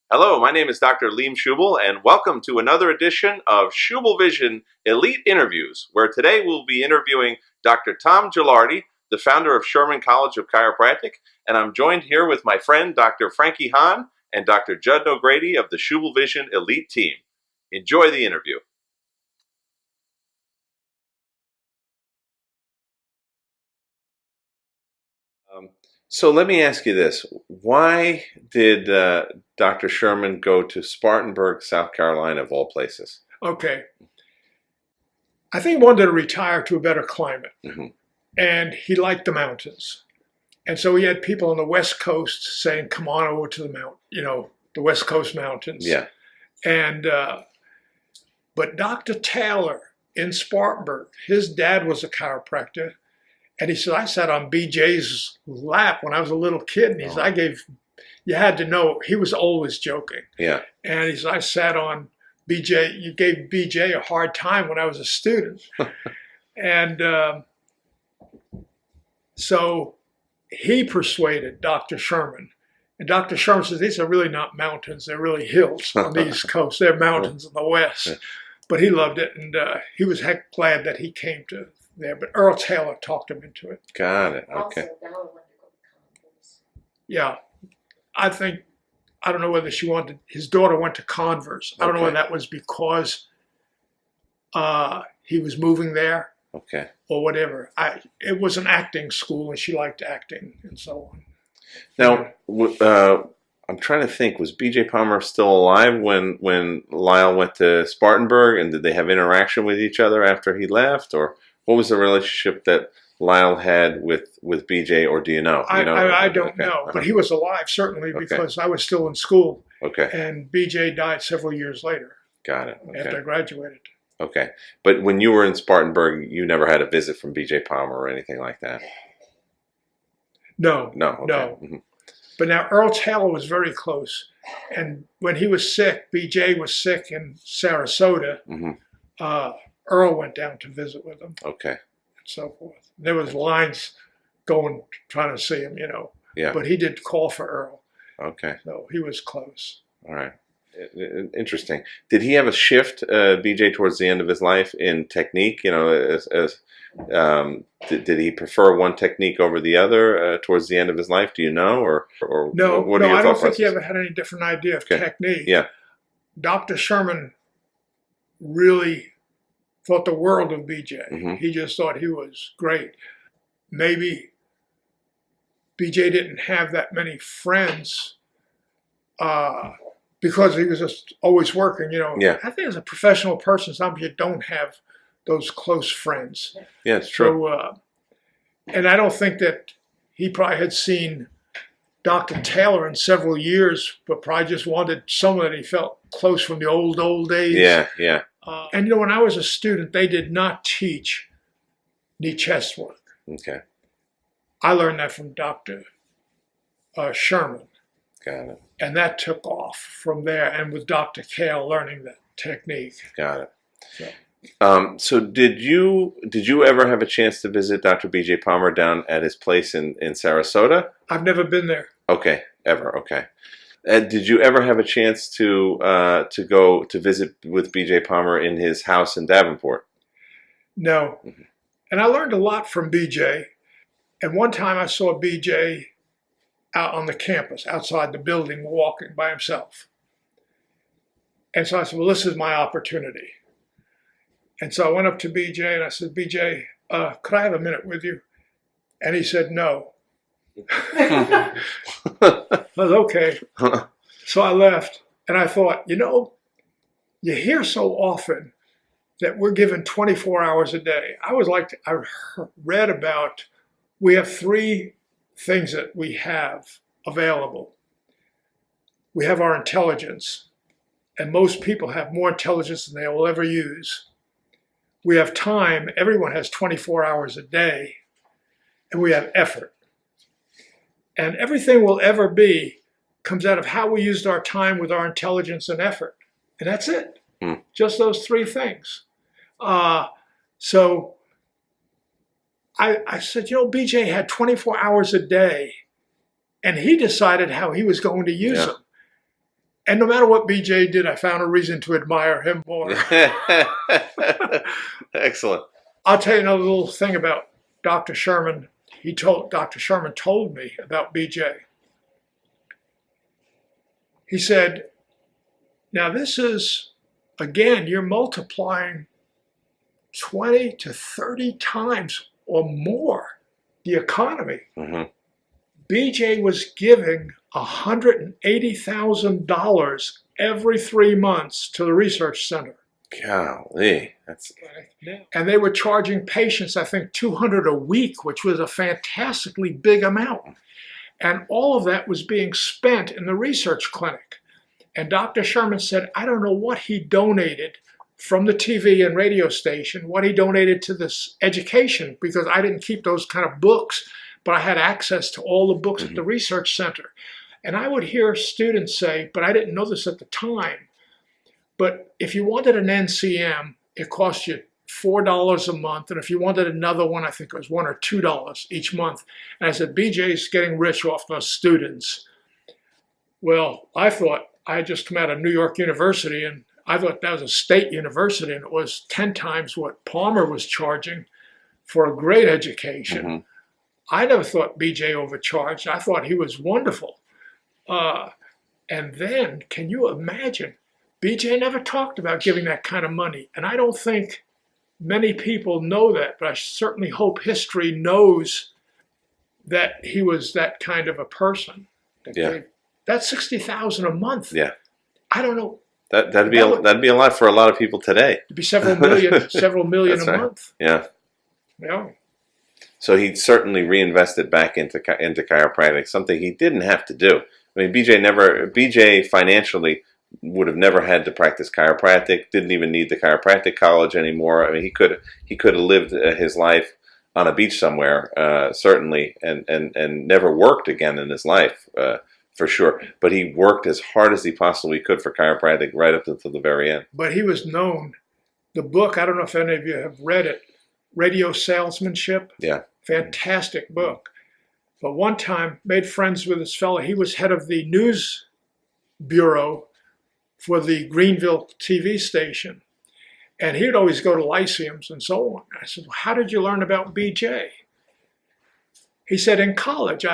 Hello, my name is Dr. Liam Schubel, and welcome to another edition of Schubel Vision Elite Interviews, where today we'll be interviewing Dr. Thom Gelardi, the founder of Sherman College of Chiropractic, and I'm joined here with my friend Dr. Frankie Hahn and Dr. Judd Nogrady of the Schubel Vision Elite team. Enjoy the interview. So let me ask you this. Why did Dr. Sherman go to Spartanburg, South Carolina, of all places? Okay. I think he wanted to retire to a better climate. Mm-hmm. And he liked the mountains. And so he had people on the West Coast saying, come on over to the West Coast mountains. Yeah. And, but Dr. Taylor in Spartanburg, his dad was a chiropractor. And he said, I sat on BJ's lap when I was a little kid. And he said, you had to know, he was always joking. Yeah. And he said, I sat on BJ, you gave BJ a hard time when I was a student. And so he persuaded Dr. Sherman. And Dr. Sherman says, these are really not mountains, they're really hills on the East Coast. They're mountains in the West. But he loved it, and he was heck glad that he came to there. But Earl Taylor talked him into it. Got it. Okay. Yeah. I don't know whether his daughter went to Converse. I don't know whether that was because he was moving there. Okay. Or whatever. It was an acting school, and she liked acting and so on. Now, I'm trying to think. Was B.J. Palmer still alive when Lyle went to Spartanburg, and did they have interaction with each other after he left, or what was the relationship that Lyle had with B.J., or do you know? I don't know, but he was alive certainly because I was still in school. Okay. And B.J. died several years later. Got it. Okay. After I graduated. Okay. But when you were in Spartanburg, you never had a visit from B.J. Palmer or anything like that? No. No. Okay. No. Mm-hmm. But now Earl Taylor was very close. And when he was sick, B.J. was sick in Sarasota, Mm-hmm. Earl went down to visit with him. Okay. And so forth. There was lines going, trying to see him, Yeah. But he did call for Earl. Okay. So he was close. All right. Interesting. Did he have a shift, BJ, towards the end of his life in technique? Did he prefer one technique over the other towards the end of his life? Do you know, or no? What No, are your I don't think process? he ever had any different idea of technique. Yeah. Dr. Sherman really thought the world of BJ. Mm-hmm. He just thought he was great. Maybe BJ didn't have that many friends. Because he was just always working, Yeah. I think as a professional person, sometimes you don't have those close friends. Yeah, it's true. So, and I don't think that he probably had seen Dr. Taylor in several years, but probably just wanted someone that he felt close from the old days. Yeah, yeah. And when I was a student, they did not teach knee chest work. Okay. I learned that from Dr. Sherman. Got it. And that took off from there, and with Dr. Kale learning that technique. Got it. So did you ever have a chance to visit Dr. B.J. Palmer down at his place in Sarasota? I've never been there. Okay, ever. Okay. Did you ever have a chance to go to visit with B.J. Palmer in his house in Davenport? No. Mm-hmm. And I learned a lot from B.J. And one time I saw B.J. out on the campus, outside the building, walking by himself. And so I said, well, this is my opportunity. And so I went up to BJ and I said, BJ, could I have a minute with you? And he said, no. I was okay. So I left and I thought, you hear so often that we're given 24 hours a day. I read about, we have three things that we have available. We have our intelligence, and most people have more intelligence than they will ever use. We have time. Everyone has 24 hours a day, and we have effort. And everything we'll ever be comes out of how we used our time with our intelligence and effort. And that's it. Just those three things. So I said, BJ had 24 hours a day, and he decided how he was going to use them. And no matter what BJ did, I found a reason to admire him more. Excellent. I'll tell you another little thing about Dr. Sherman. Dr. Sherman told me about BJ. He said, now this is, again, you're multiplying 20 to 30 times or more the economy. Mm-hmm. BJ was giving $180,000 every 3 months to the research center. Golly, that's... And they were charging patients, I think, $200 a week, which was a fantastically big amount. And all of that was being spent in the research clinic. And Dr. Sherman said, I don't know what he donated from the TV and radio station, what he donated to this education, because I didn't keep those kind of books, but I had access to all the books at the research center. And I would hear students say, but I didn't know this at the time, but if you wanted an NCM, it cost you $4 a month. And if you wanted another one, I think it was $1 or $2 each month. And I said, BJ's getting rich off those students. Well, I thought I had just come out of New York University, and I thought that was a state university, and it was 10 times what Palmer was charging for a great education. Mm-hmm. I never thought BJ overcharged. I thought he was wonderful. And then, can you imagine, BJ never talked about giving that kind of money. And I don't think many people know that, but I certainly hope history knows that he was that kind of a person. Yeah. That's $60,000 a month. Yeah. I don't know. That'd be a lot for a lot of people today. It'd be several million That's a right. month. Yeah. Yeah. So he certainly reinvested back into chiropractic, something he didn't have to do. I mean, BJ financially would have never had to practice chiropractic, didn't even need the chiropractic college anymore. I mean, he could have lived his life on a beach somewhere, certainly, and never worked again in his life, for sure. But he worked as hard as he possibly could for chiropractic right up until the very end. But he was known. The book, I don't know if any of you have read it, Radio Salesmanship. Yeah. Fantastic book. But one time, made friends with this fellow. He was head of the news bureau for the Greenville TV station. And he would always go to lyceums and so on. I said, well, how did you learn about BJ? He said, in college,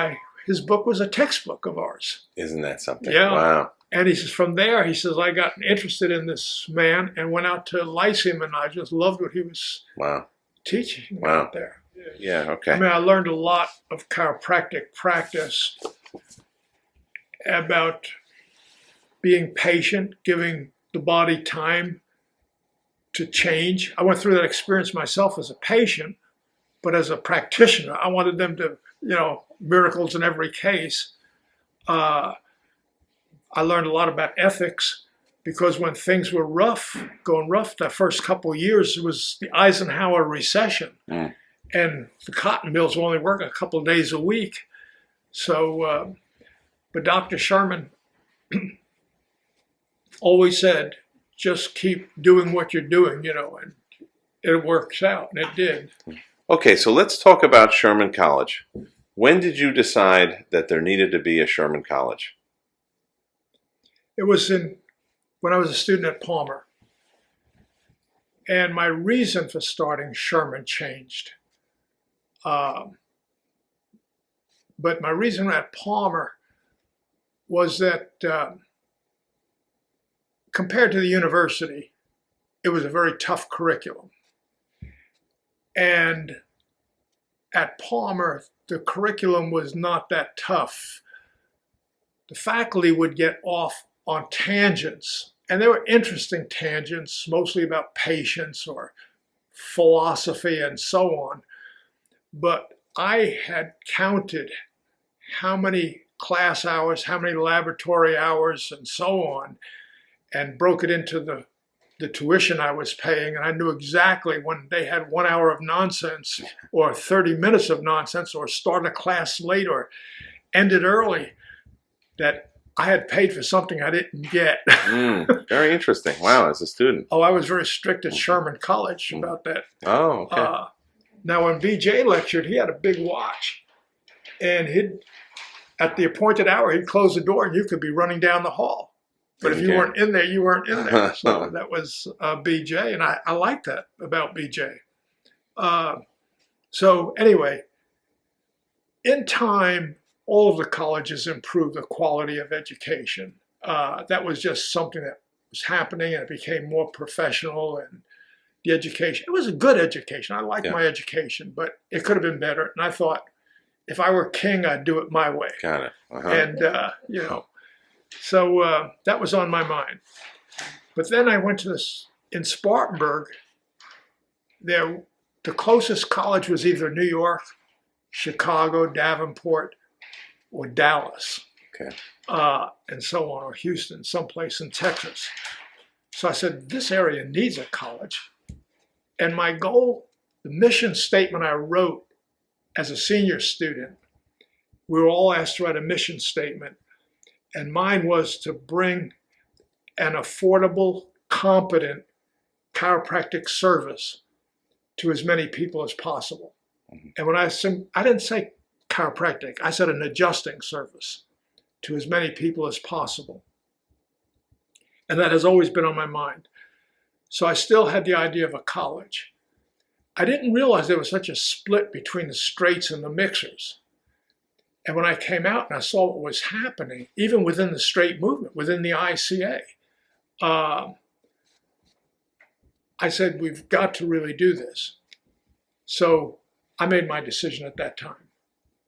his book was a textbook of ours. Isn't that something? Yeah. Wow. And he says, from there, he says, I got interested in this man and went out to Lyceum, and I just loved what he was teaching out there. Yeah, okay. I mean, I learned a lot of chiropractic practice about being patient, giving the body time to change. I went through that experience myself as a patient, but as a practitioner, I wanted them to, miracles in every case. I learned a lot about ethics, because when things were going rough, the first couple of years, it was the Eisenhower recession. And the cotton mills were only working a couple of days a week. So, but Dr. Sherman always said, just keep doing what you're doing, and it works out, and it did. Okay, so let's talk about Sherman College. When did you decide that there needed to be a Sherman College? It was when I was a student at Palmer. And my reason for starting Sherman changed. But my reason at Palmer was that compared to the university, it was a very tough curriculum. And at Palmer, the curriculum was not that tough. The faculty would get off on tangents, and they were interesting tangents, mostly about patients or philosophy and so on. But I had counted how many class hours, how many laboratory hours, and so on, and broke it into the tuition I was paying. And I knew exactly when they had 1 hour of nonsense or 30 minutes of nonsense or start a class late or ended early, that I had paid for something I didn't get. Very interesting. Wow, as a student. Oh, I was very strict at Sherman College about that. Oh, okay. Now, when BJ lectured, he had a big watch. And at the appointed hour, he'd close the door and you could be running down the hall. But if you Okay. weren't in there, you weren't in there. So that was BJ, and I like that about BJ. So anyway, in time, all of the colleges improved the quality of education. That was just something that was happening, and it became more professional. And the education, it was a good education. I liked my education, but it could have been better. And I thought, if I were king, I'd do it my way. Got it. And so that was on my mind. But then I went to this in Spartanburg. The closest college was either New York, Chicago, Davenport, or Dallas. Okay. And so on, or Houston, someplace in Texas. So I said, this area needs a college. And my goal, the mission statement I wrote as a senior student, we were all asked to write a mission statement. And mine was to bring an affordable, competent chiropractic service to as many people as possible. Mm-hmm. And when I didn't say chiropractic, I said an adjusting service to as many people as possible. And that has always been on my mind. So I still had the idea of a college. I didn't realize there was such a split between the straights and the mixers. And when I came out and I saw what was happening, even within the straight movement, within the ICA, I said, we've got to really do this. So I made my decision at that time.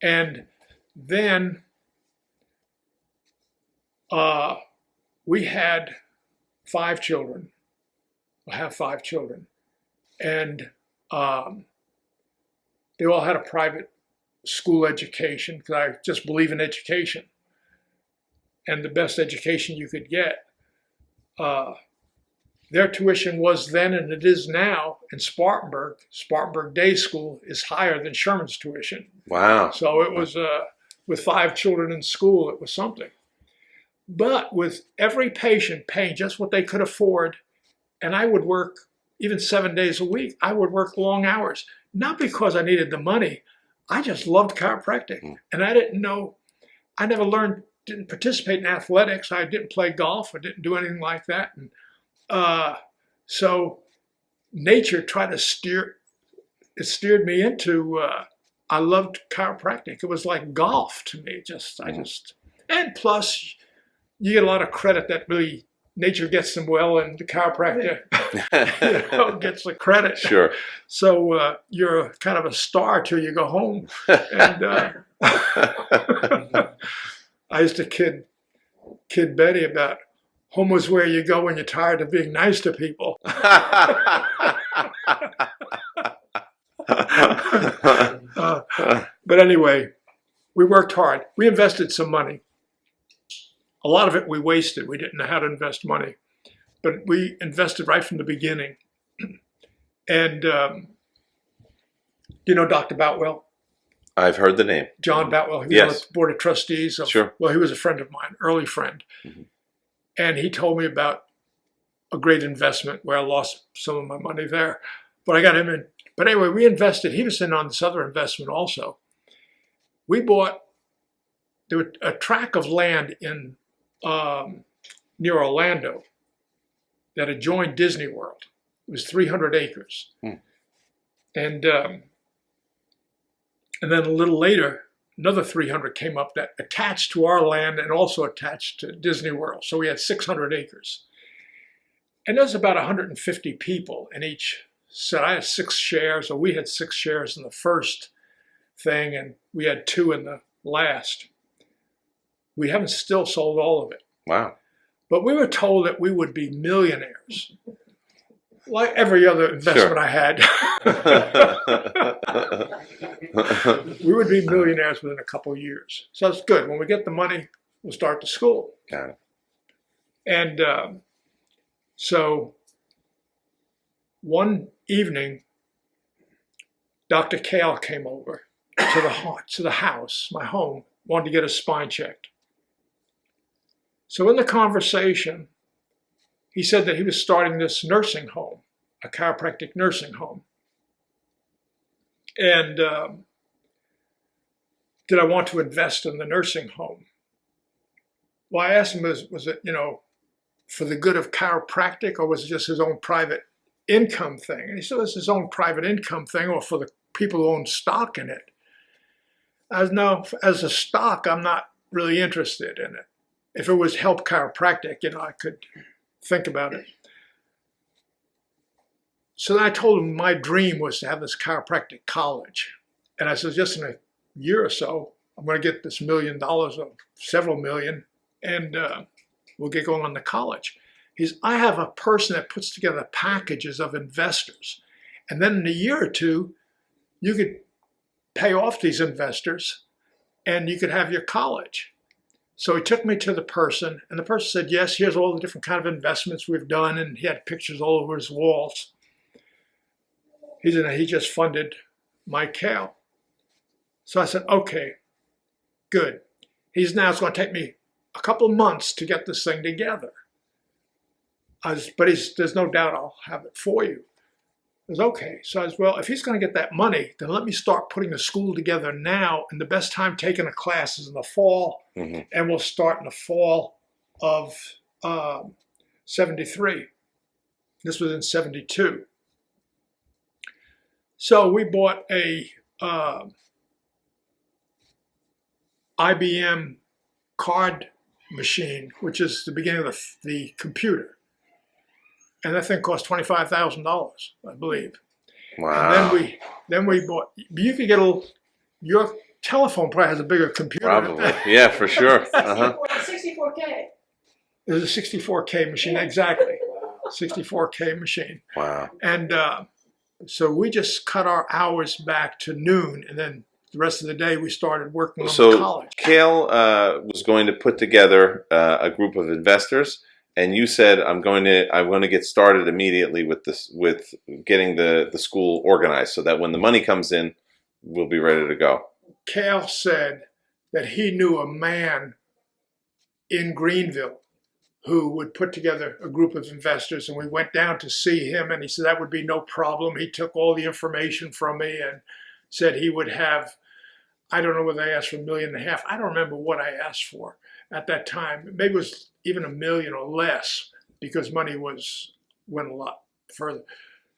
And then we had 5 children. I have 5 children. And they all had a private school education, because I just believe in education. And the best education you could get. Their tuition was then, and it is now, in Spartanburg. Spartanburg Day School is higher than Sherman's tuition. Wow. So it was, with 5 children in school, it was something. But with every patient paying just what they could afford, and I would work even 7 days a week, I would work long hours. Not because I needed the money, I just loved chiropractic. And I didn't know, I never learned, didn't participate in athletics. I didn't play golf. I didn't do anything like that. And so nature tried to steered me into, I loved chiropractic. It was like golf to me. And plus you get a lot of credit that really nature gets them well, and the chiropractor gets the credit. Sure. So you're kind of a star till you go home. And I used to kid Betty about home was where you go when you're tired of being nice to people. But anyway, we worked hard. We invested some money. A lot of it we wasted. We didn't know how to invest money. But we invested right from the beginning. And you know Dr. Boutwell? I've heard the name. John Boutwell. He was on the board of trustees. Sure. Well, he was a friend of mine, early friend. Mm-hmm. And he told me about a great investment where I lost some of my money there. But I got him in. But anyway, we invested. He was in on this other investment also. We bought, there was a tract of land in near Orlando that adjoined Disney World. It was 300 acres. And then a little later, another 300 came up that attached to our land and also attached to Disney World. So we had 600 acres. And there's about 150 people in each set. I had 6 shares, or we had 6 shares in the first thing, and we had 2 in the last. We haven't still sold all of it. Wow. But we were told that we would be millionaires, like every other investment I had. We would be millionaires within a couple of years. So it's good. When we get the money, we'll start the school. Got it. And so one evening, Dr. Kale came over to the house, my home, wanted to get his spine checked. So in the conversation, he said that he was starting this nursing home, a chiropractic nursing home. And did I want to invest in the nursing home? Well, I asked him, was it, for the good of chiropractic, or was it just his own private income thing? And he said, it's his own private income thing, or for the people who own stock in it. No, as a stock, I'm not really interested in it. If it was help chiropractic, I could think about it. So then I told him my dream was to have this chiropractic college. And I said, just in a year or so, I'm going to get this $1 million or several million, and we'll get going on the college. I have a person that puts together packages of investors. And then in a year or two, you could pay off these investors and you could have your college. So he took me to the person, and the person said, yes, here's all the different kind of investments we've done. And he had pictures all over his walls. He just funded my Cal. So I said, okay, good. It's going to take me a couple of months to get this thing together. There's no doubt I'll have it for you. I was okay. So I said, well, if he's going to get that money, then let me start putting a school together now. And the best time taking a class is in the fall. Mm-hmm. And we'll start in the fall of 73. This was in 72. So we bought a IBM card machine, which is the beginning of the computer. And that thing cost $25,000, I believe. Wow. And then we bought, you could get your telephone probably has a bigger computer. Probably, yeah, for sure. 64K. It was a 64K machine, exactly. 64K machine. Wow. And so we just cut our hours back to noon, and then the rest of the day we started working on the college. So Cale was going to put together a group of investors, and you said, I'm going to get started immediately with getting the school organized, so that when the money comes in, we'll be ready to go. Cale said that he knew a man in Greenville who would put together a group of investors, and we went down to see him, and he said that would be no problem. He took all the information from me and said he would have, I don't know whether I asked for $1.5 million. I don't remember what I asked for at that time. Maybe it was even $1 million or less, because money went a lot further.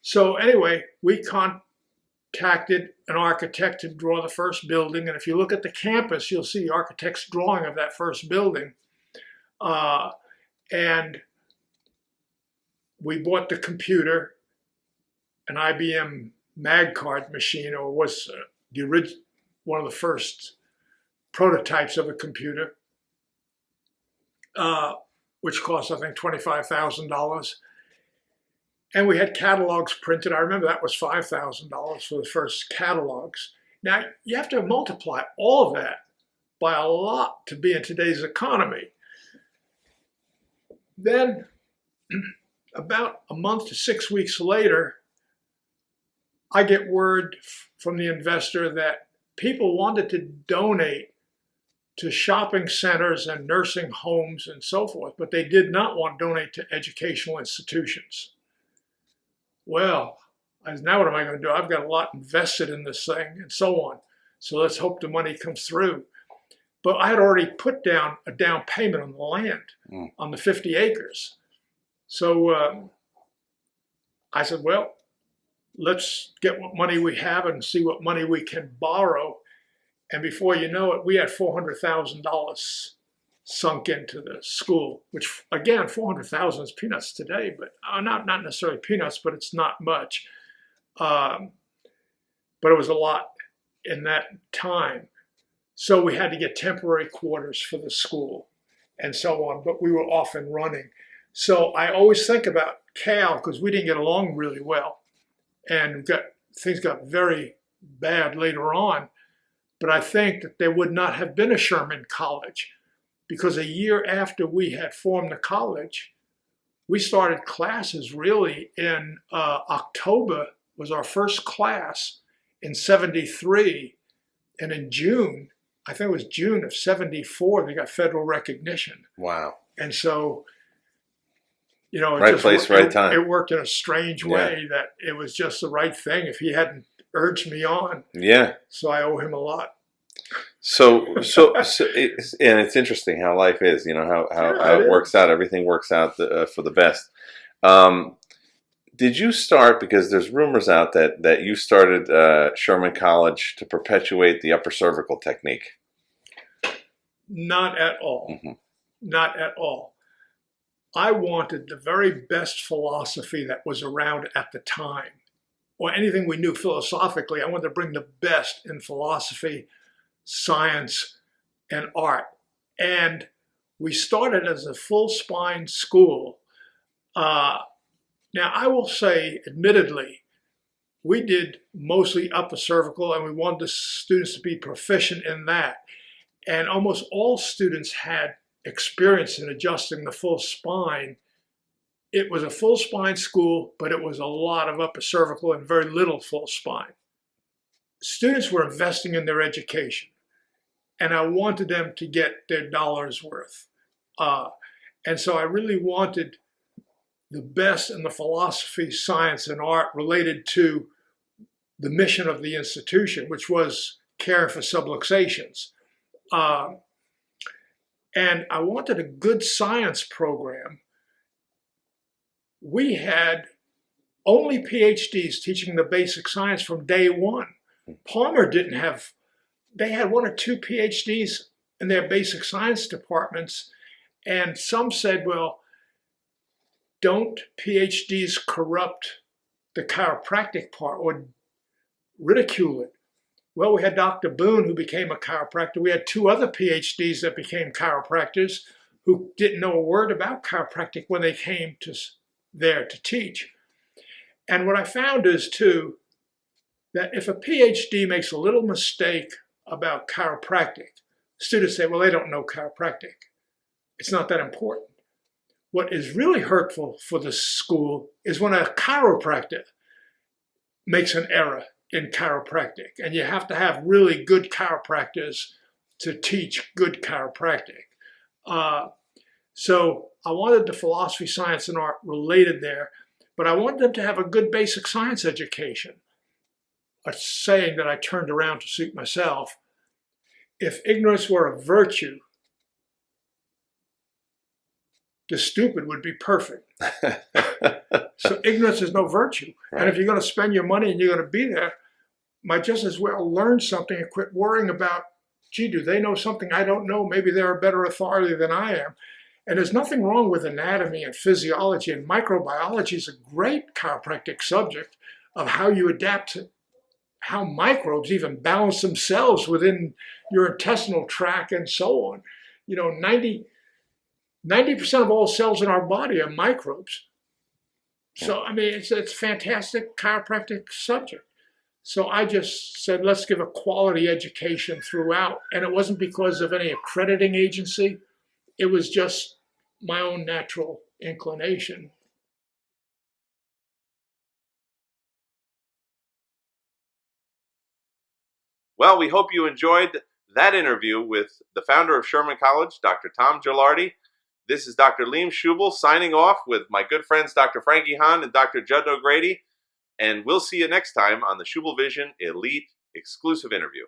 So anyway, we contacted an architect to draw the first building, and if you look at the campus, you'll see the architect's drawing of that first building. And we bought the computer, an IBM MagCard machine, or was one of the first prototypes of a computer, which cost, I think, $25,000. And we had catalogs printed. I remember that was $5,000 for the first catalogs. Now, you have to multiply all of that by a lot to be in today's economy. Then, about a month to 6 weeks later, I get word from the investor that people wanted to donate to shopping centers and nursing homes and so forth, but they did not want to donate to educational institutions. Well, now what am I going to do? I've got a lot invested in this thing and so on. So let's hope the money comes through. But I had already put down a down payment on the land, on the 50 acres. So I said, well, let's get what money we have and see what money we can borrow. And before you know it, we had $400,000 sunk into the school, which, again, $400,000 is peanuts today, but not necessarily peanuts, but it's not much. But it was a lot in that time. So we had to get temporary quarters for the school and so on, but we were off and running. So I always think about Cal, because we didn't get along really well, and things got very bad later on. But I think that there would not have been a Sherman College, because a year after we had formed the college, we started classes really in October was our first class in 73, and in June, I think it was June of 74, they got federal recognition. Wow. And so, it right place, right time. It worked in a strange way that it was just the right thing if he hadn't urged me on. Yeah. So I owe him a lot. And it's interesting how life is. You know how it works out. Everything works out for the best. Did you start, because there's rumors out that you started Sherman College to perpetuate the upper cervical technique? Not at all. Mm-hmm. Not at all. I wanted the very best philosophy that was around at the time, or anything we knew philosophically. I wanted to bring the best in philosophy, science, and art. And we started as a full spine school. Now, I will say, admittedly, we did mostly upper cervical, and we wanted the students to be proficient in that. And almost all students had experience in adjusting the full spine. It was a full spine school, but it was a lot of upper cervical and very little full spine. Students were investing in their education, and I wanted them to get their dollars worth. And so I really wanted the best in the philosophy, science, and art related to the mission of the institution, which was caring for subluxations. And I wanted a good science program. We had only PhDs teaching the basic science from day one. Palmer didn't have, they had 1 or 2 PhDs in their basic science departments. And some said, well, don't PhDs corrupt the chiropractic part or ridicule it? Well, we had Dr. Boone, who became a chiropractor. We had 2 other PhDs that became chiropractors who didn't know a word about chiropractic when they came to there to teach. And what I found is, too, that if a PhD makes a little mistake about chiropractic, students say, well, they don't know chiropractic. It's not that important. What is really hurtful for the school is when a chiropractor makes an error in chiropractic, and you have to have really good chiropractors to teach good chiropractic. So I wanted the philosophy, science, and art related there, but I wanted them to have a good basic science education. A saying that I turned around to suit myself: if ignorance were a virtue, the stupid would be perfect. So ignorance is no virtue. Right. And if you're going to spend your money and you're going to be there, might just as well learn something and quit worrying about, gee, do they know something I don't know? Maybe they're a better authority than I am. And there's nothing wrong with anatomy and physiology, and microbiology is a great chiropractic subject of how you adapt to how microbes even balance themselves within your intestinal tract and so on. You know, 90% of all cells in our body are microbes. So, I mean, it's a fantastic chiropractic subject. So I just said, let's give a quality education throughout. And it wasn't because of any accrediting agency. It was just my own natural inclination. Well, we hope you enjoyed that interview with the founder of Sherman College, Dr. Thom Gelardi. This is Dr. Liam Schubel signing off with my good friends Dr. Frankie Hahn and Dr. Judd Nogrady. And we'll see you next time on the Schubel Vision Elite exclusive interview.